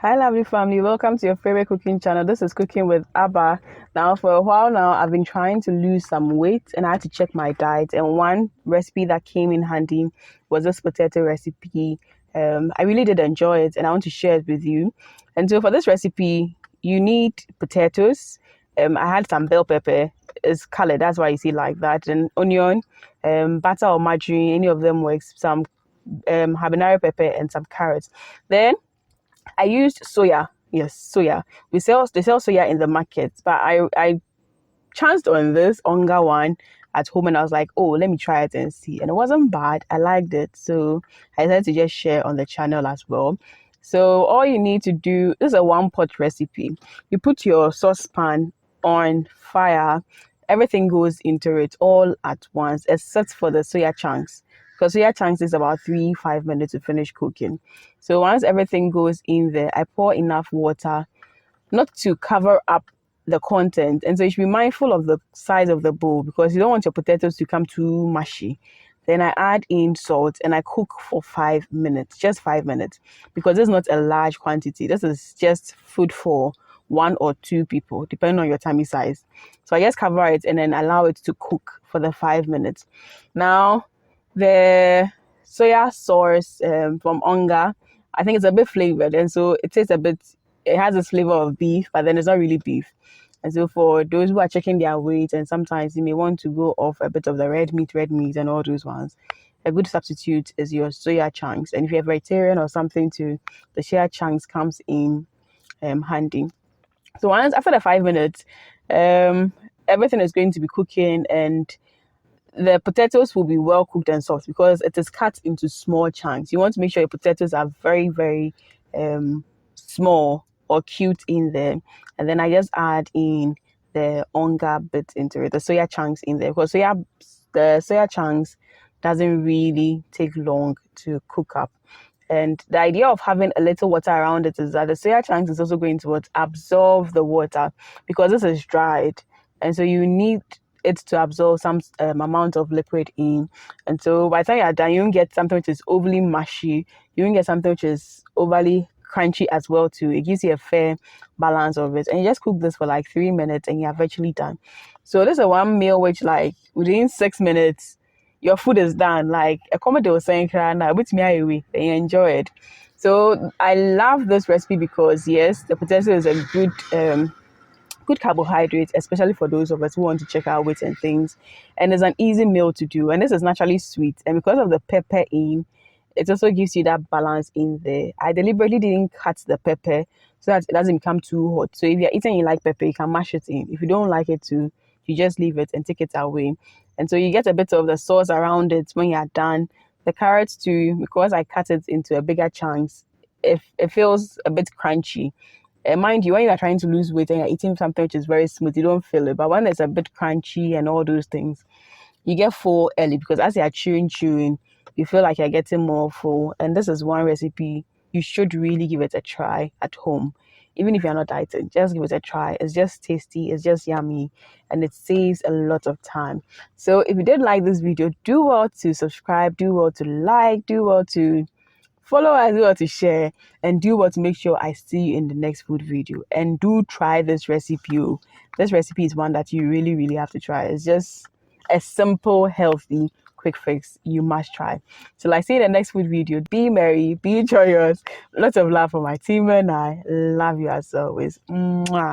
Hi lovely family, welcome to your favorite cooking channel. This is Cooking with Abba. Now for a while now I've been trying to lose some weight and I had to check my diet, and one recipe that came in handy was this potato recipe. I really did enjoy it and I want to share it with you. And so for this recipe you need potatoes. I had some bell pepper, it's colored, that's why you see like that, and onion, butter or margarine, any of them works, some habanero pepper and some carrots. Then I used soya. Yes, soya. They sell soya in the market, but I chanced on this onga one at home and I was like, oh, let me try it and see. And it wasn't bad. I liked it. So I decided to just share on the channel as well. So all you need to do, this is a one pot recipe. You put your saucepan on fire, everything goes into it all at once, except for the soya chunks. Because soya chunks is about 3-5 minutes to finish cooking. So once everything goes in there, I pour enough water, not to cover up the content. And so you should be mindful of the size of the bowl because you don't want your potatoes to become too mushy. Then I add in salt and I cook for 5 minutes, just 5 minutes, because this is not a large quantity. This is just food for 1 or 2 people, depending on your tummy size. So I just cover it and then allow it to cook for the 5 minutes. Now, the soya sauce from Onga, I think it's a bit flavored, and so it tastes a bit, it has this flavor of beef, but then it's not really beef. And so for those who are checking their weight and sometimes you may want to go off a bit of the red meat and all those ones, a good substitute is your soya chunks. And if you're vegetarian or something too, the soya chunks comes in handy. So once after the 5 minutes, everything is going to be cooking and the potatoes will be well cooked and soft because it is cut into small chunks. You want to make sure your potatoes are very, very small or cute in there. And then I just add in the onga bit into it, the soya chunks in there, because the soya chunks doesn't really take long to cook up. And the idea of having a little water around it is that the soya chunks is also going to absorb the water because this is dried. And so you need it to absorb some amount of liquid in. And so by the time you're done, you won't get something which is overly mushy. You won't get something which is overly crunchy as well too. It gives you a fair balance of it. And you just cook this for like 3 minutes and you're virtually done. So this is one meal which like within 6 minutes, your food is done. Like a Commodore was saying, with me away, and you enjoy it. So I love this recipe because yes, the potato is a good carbohydrate, especially for those of us who want to check our weight and things. And it's an easy meal to do. And this is naturally sweet. And because of the pepper in, it also gives you that balance in there. I deliberately didn't cut the pepper so that it doesn't become too hot. So if you're eating, you like pepper, you can mash it in. If you don't like it too, you just leave it and take it away. And so you get a bit of the sauce around it when you're done. The carrots too, because I cut it into a bigger chunks, it feels a bit crunchy. Mind you, when you are trying to lose weight and you're eating something which is very smooth, you don't feel it. But when it's a bit crunchy and all those things, you get full early because as you're chewing, you feel like you're getting more full. And this is one recipe you should really give it a try at home. Even if you're not dieting, just give it a try. It's just tasty, it's just yummy, and it saves a lot of time. So if you did like this video, do well to subscribe, do well to like, do well to follow us, do well to share, and do well to make sure I see you in the next food video. And do try this recipe. This recipe is one that you really, really have to try. It's just a simple, healthy, quick fix you must try. So like, see you in the next food video. Be merry, be joyous. Lots of love from my team and I love you as always. Mwah.